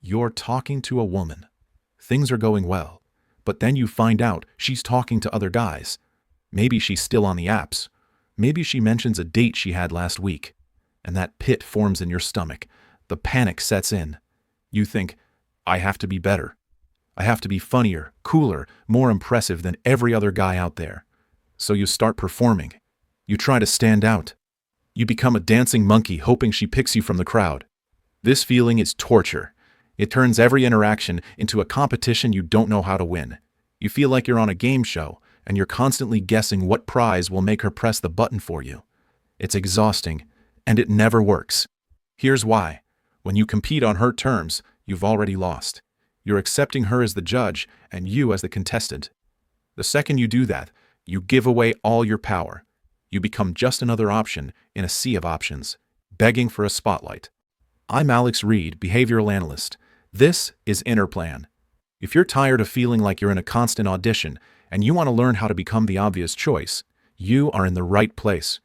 You're talking to a woman. Things are going well. But then you find out she's talking to other guys. Maybe she's still on the apps. Maybe she mentions a date she had last week. And that pit forms in your stomach. The panic sets in. You think, I have to be better. I have to be funnier, cooler, more impressive than every other guy out there. So you start performing. You try to stand out. You become a dancing monkey hoping she picks you from the crowd. This feeling is torture. It turns every interaction into a competition you don't know how to win. You feel like you're on a game show, and you're constantly guessing what prize will make her press the button for you. It's exhausting, and it never works. Here's why. When you compete on her terms, you've already lost. You're accepting her as the judge and you as the contestant. The second you do that, you give away all your power. You become just another option in a sea of options, begging for a spotlight. I'm Alex Reed, behavioral analyst. This is Inner Plan. If you're tired of feeling like you're in a constant audition and you want to learn how to become the obvious choice, you are in the right place.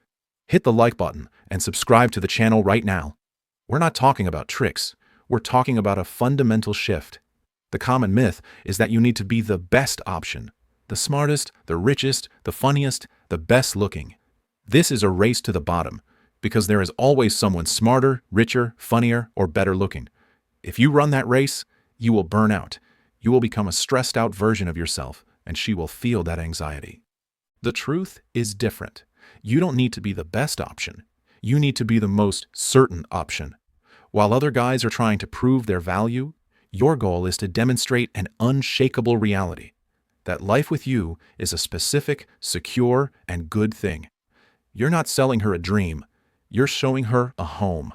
Hit the like button and subscribe to the channel right now. We're not talking about tricks. We're talking about a fundamental shift. The common myth is that you need to be the best option, the smartest, the richest, the funniest, the best looking. This is a race to the bottom, because there is always someone smarter, richer, funnier, or better looking. If you run that race, you will burn out. You will become a stressed out version of yourself, and she will feel that anxiety. The truth is different. You don't need to be the best option. You need to be the most certain option. While other guys are trying to prove their value, your goal is to demonstrate an unshakable reality, that life with you is a specific, secure, and good thing. You're not selling her a dream. You're showing her a home.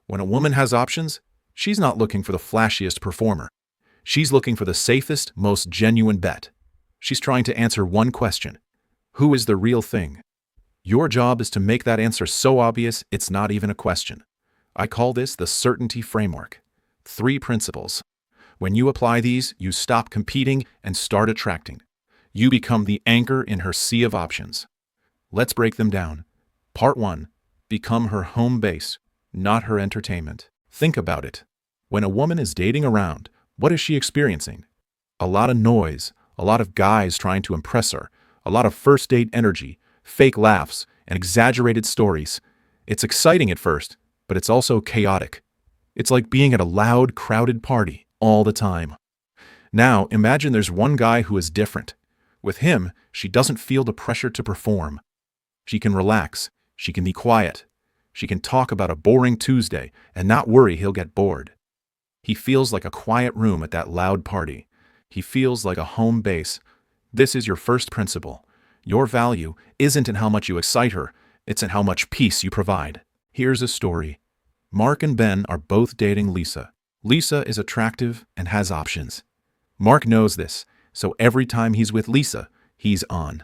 When a woman has options, she's not looking for the flashiest performer. She's looking for the safest, most genuine bet. She's trying to answer one question. Who is the real thing? Your job is to make that answer so obvious it's not even a question. I call this the certainty framework. 3 principles. When you apply these, you stop competing and start attracting. You become the anchor in her sea of options. Let's break them down. Part 1. Become her home base, not her entertainment. Think about it. When a woman is dating around, what is she experiencing? A lot of noise, a lot of guys trying to impress her, a lot of first date energy, fake laughs, and exaggerated stories. It's exciting at first, but it's also chaotic. It's like being at a loud, crowded party all the time. Now, imagine there's one guy who is different. With him, she doesn't feel the pressure to perform. She can relax. She can be quiet. She can talk about a boring Tuesday and not worry he'll get bored. He feels like a quiet room at that loud party. He feels like a home base. This is your first principle. Your value isn't in how much you excite her, it's in how much peace you provide. Here's a story. Mark and Ben are both dating Lisa. Lisa is attractive and has options. Mark knows this, so every time he's with Lisa, he's on.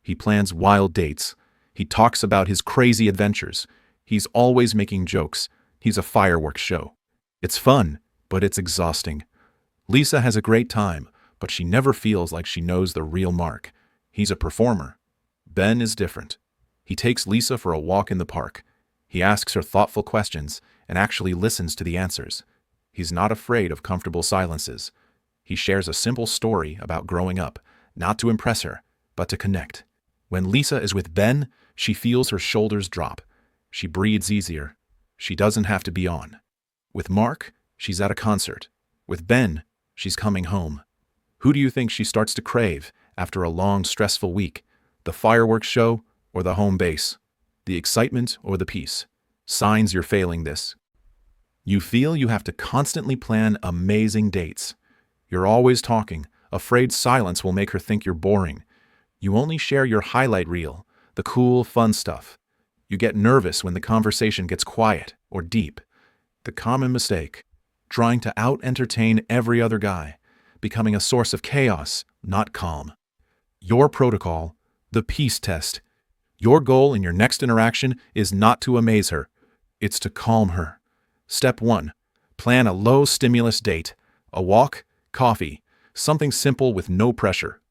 He plans wild dates. He talks about his crazy adventures. He's always making jokes. He's a fireworks show. It's fun, but it's exhausting. Lisa has a great time, but she never feels like she knows the real Mark. He's a performer. Ben is different. He takes Lisa for a walk in the park. He asks her thoughtful questions and actually listens to the answers. He's not afraid of comfortable silences. He shares a simple story about growing up, not to impress her, but to connect. When Lisa is with Ben, she feels her shoulders drop. She breathes easier. She doesn't have to be on. With Mark, she's at a concert. With Ben, she's coming home. Who do you think she starts to crave after a long, stressful week? The fireworks show or the home base? The excitement or the peace? Signs you're failing this. You feel you have to constantly plan amazing dates. You're always talking, afraid silence will make her think you're boring. You only share your highlight reel, the cool, fun stuff. You get nervous when the conversation gets quiet or deep. The common mistake, trying to out-entertain every other guy, becoming a source of chaos, not calm. Your protocol, the peace test. Your goal in your next interaction is not to amaze her. It's to calm her. Step 1. Plan a low-stimulus date. A walk, coffee, something simple with no pressure.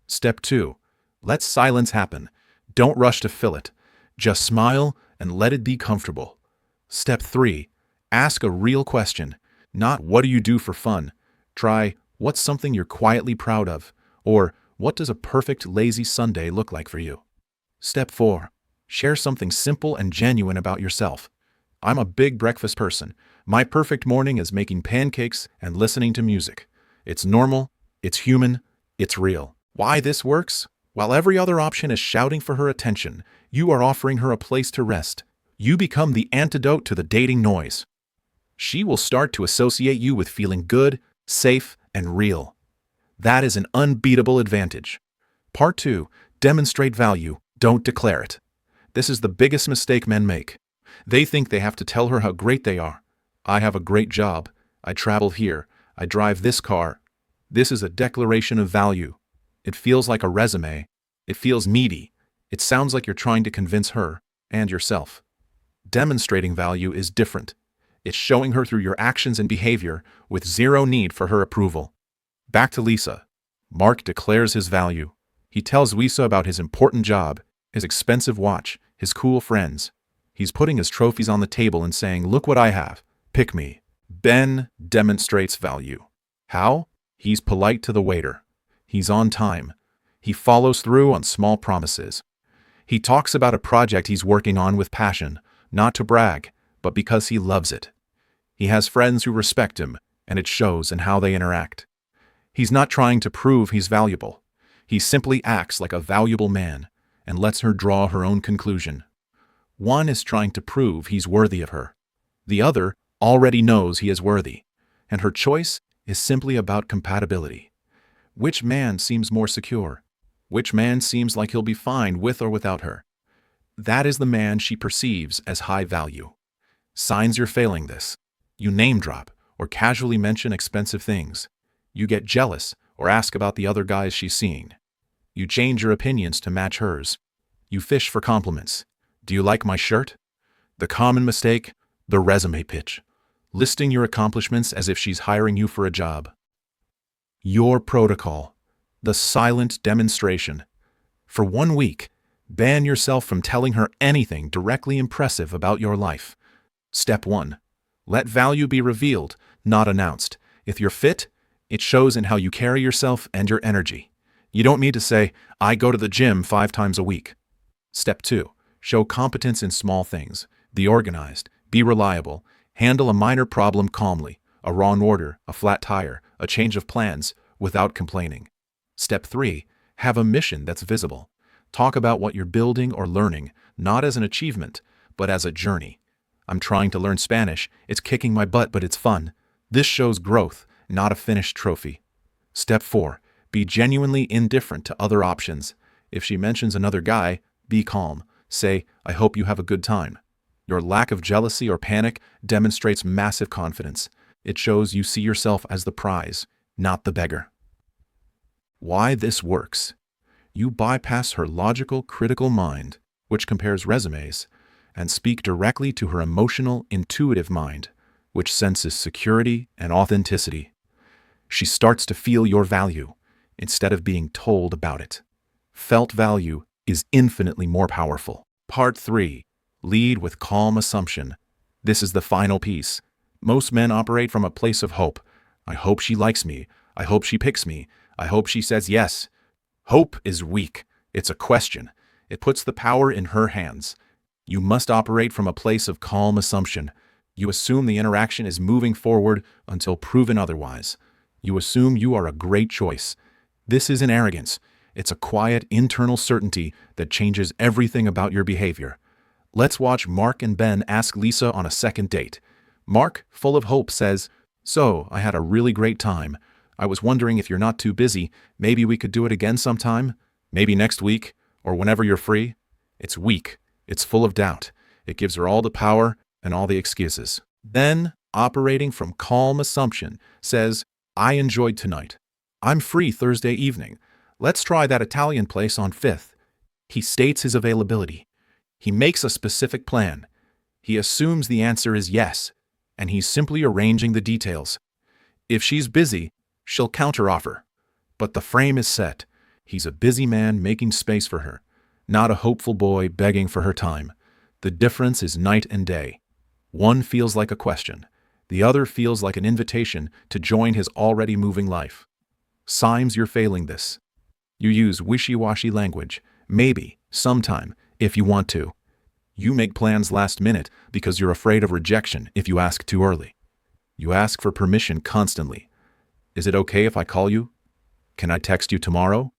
Step 2. Let silence happen. Don't rush to fill it. Just smile and let it be comfortable. Step 3. Ask a real question. Not what do you do for fun. Try what's something you're quietly proud of, or what does a perfect lazy Sunday look like for you? Step 4. Share something simple and genuine about yourself. I'm a big breakfast person. My perfect morning is making pancakes and listening to music. It's normal, it's human, it's real. Why this works? While every other option is shouting for her attention, you are offering her a place to rest. You become the antidote to the dating noise. She will start to associate you with feeling good, safe, and real. That is an unbeatable advantage. Part 2. Demonstrate value, don't declare it. This is the biggest mistake men make. They think they have to tell her how great they are. I have a great job. I travel here. I drive this car. This is a declaration of value. It feels like a resume. It feels meaty. It sounds like you're trying to convince her and yourself. Demonstrating value is different. It's showing her through your actions and behavior with zero need for her approval. Back to Lisa. Mark declares his value. He tells Lisa about his important job, his expensive watch, his cool friends. He's putting his trophies on the table and saying, "Look what I have. Pick me." Ben demonstrates value. How? He's polite to the waiter. He's on time. He follows through on small promises. He talks about a project he's working on with passion, not to brag, but because he loves it. He has friends who respect him, and it shows in how they interact. He's not trying to prove he's valuable. He simply acts like a valuable man and lets her draw her own conclusion. One is trying to prove he's worthy of her. The other already knows he is worthy, and her choice is simply about compatibility. Which man seems more secure? Which man seems like he'll be fine with or without her? That is the man she perceives as high value. Signs you're failing this. You name drop or casually mention expensive things. You get jealous or ask about the other guys she's seeing. You change your opinions to match hers. You fish for compliments. Do you like my shirt? The common mistake, the resume pitch. Listing your accomplishments as if she's hiring you for a job. Your protocol. The silent demonstration. For 1 week, ban yourself from telling her anything directly impressive about your life. Step 1. Let value be revealed, not announced. If you're fit, it shows in how you carry yourself and your energy. You don't need to say, "I go to the gym 5 times a week." Step 2. Show competence in small things. Be organized. Be reliable. Handle a minor problem calmly. A wrong order, a flat tire, a change of plans, without complaining. Step 3. Have a mission that's visible. Talk about what you're building or learning, not as an achievement, but as a journey. I'm trying to learn Spanish. It's kicking my butt, but it's fun. This shows growth, not a finished trophy. Step 4. Be genuinely indifferent to other options. If she mentions another guy, be calm. Say, "I hope you have a good time." Your lack of jealousy or panic demonstrates massive confidence. It shows you see yourself as the prize, not the beggar. Why this works. You bypass her logical, critical mind, which compares resumes, and speak directly to her emotional, intuitive mind, which senses security and authenticity. She starts to feel your value instead of being told about it. Felt value is infinitely more powerful. Part 3. Lead with calm assumption. This is the final piece. Most men operate from a place of hope. I hope she likes me. I hope she picks me. I hope she says yes. Hope is weak. It's a question. It puts the power in her hands. You must operate from a place of calm assumption. You assume the interaction is moving forward until proven otherwise. You assume you are a great choice. This isn't arrogance. It's a quiet, internal certainty that changes everything about your behavior. Let's watch Mark and Ben ask Lisa on a second date. Mark, full of hope, says, "So, I had a really great time. I was wondering if you're not too busy, maybe we could do it again sometime? Maybe next week, or whenever you're free?" It's weak. It's full of doubt. It gives her all the power and all the excuses. Ben, operating from calm assumption, says, "I enjoyed tonight. I'm free Thursday evening. Let's try that Italian place on 5th. He states his availability. He makes a specific plan. He assumes the answer is yes, and he's simply arranging the details. If she's busy, she'll counteroffer. But the frame is set. He's a busy man making space for her, not a hopeful boy begging for her time. The difference is night and day. One feels like a question. The other feels like an invitation to join his already moving life. Signs you're failing this. You use wishy-washy language, maybe, sometime, if you want to. You make plans last minute because you're afraid of rejection if you ask too early. You ask for permission constantly. Is it okay if I call you? Can I text you tomorrow?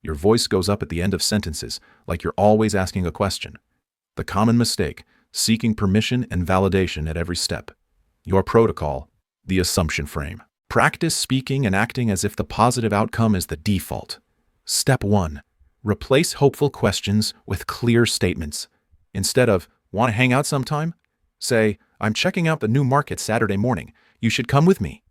Your voice goes up at the end of sentences, like you're always asking a question. The common mistake, seeking permission and validation at every step. Your protocol, the assumption frame. Practice speaking and acting as if the positive outcome is the default. Step 1. Replace hopeful questions with clear statements. Instead of, want to hang out sometime? Say, I'm checking out the new market Saturday morning. You should come with me.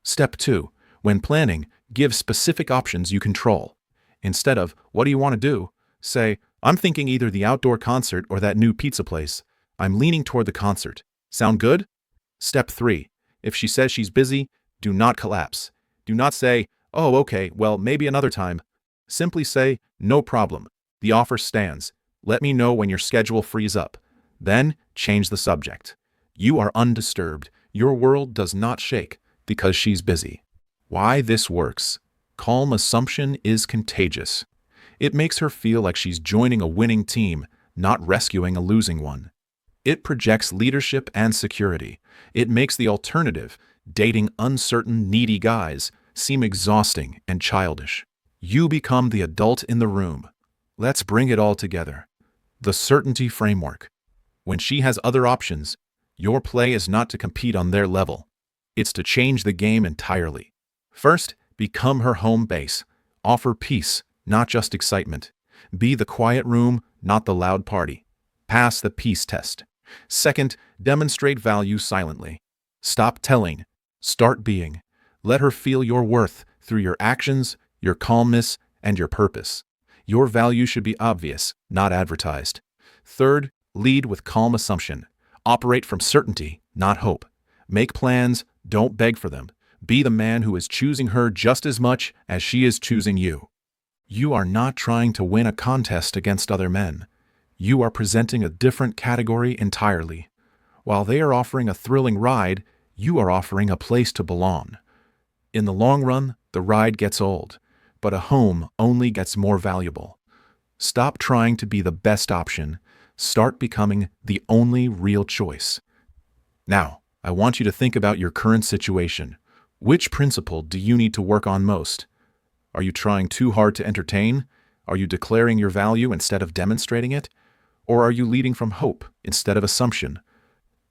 Step 2. When planning, give specific options you control. Instead of, what do you want to do? Say, I'm thinking either the outdoor concert or that new pizza place. I'm leaning toward the concert. Sound good? Step 3. If she says she's busy, do not collapse. Do not say, oh, okay, well, maybe another time. Simply say, no problem. The offer stands. Let me know when your schedule frees up. Then, change the subject. You are undisturbed. Your world does not shake because she's busy. Why this works? Calm assumption is contagious. It makes her feel like she's joining a winning team, not rescuing a losing one. It projects leadership and security. It makes the alternative, dating uncertain, needy guys, seem exhausting and childish. You become the adult in the room. Let's bring it all together. The certainty framework. When she has other options, your play is not to compete on their level. It's to change the game entirely. First, become her home base. Offer peace, not just excitement. Be the quiet room, not the loud party. Pass the peace test. Second, demonstrate value silently. Stop telling. Start being. Let her feel your worth through your actions, your calmness, and your purpose. Your value should be obvious, not advertised. Third, lead with calm assumption. Operate from certainty, not hope. Make plans, don't beg for them. Be the man who is choosing her just as much as she is choosing you. You are not trying to win a contest against other men. You are presenting a different category entirely. While they are offering a thrilling ride, you are offering a place to belong. In the long run, the ride gets old, but a home only gets more valuable. Stop trying to be the best option. Start becoming the only real choice. Now, I want you to think about your current situation. Which principle do you need to work on most? Are you trying too hard to entertain? Are you declaring your value instead of demonstrating it? Or are you leading from hope instead of assumption?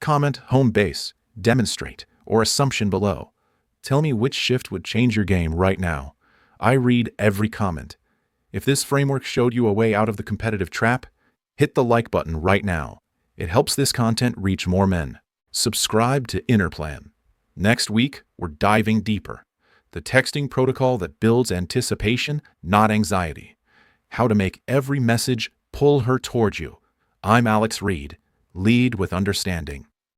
Comment home base, demonstrate, or assumption below. Tell me which shift would change your game right now. I read every comment. If this framework showed you a way out of the competitive trap, hit the like button right now. It helps this content reach more men. Subscribe to Inner Plan. Next week, we're diving deeper. The texting protocol that builds anticipation, not anxiety. How to make every message pull her toward you. I'm Alex Reed. Lead with understanding.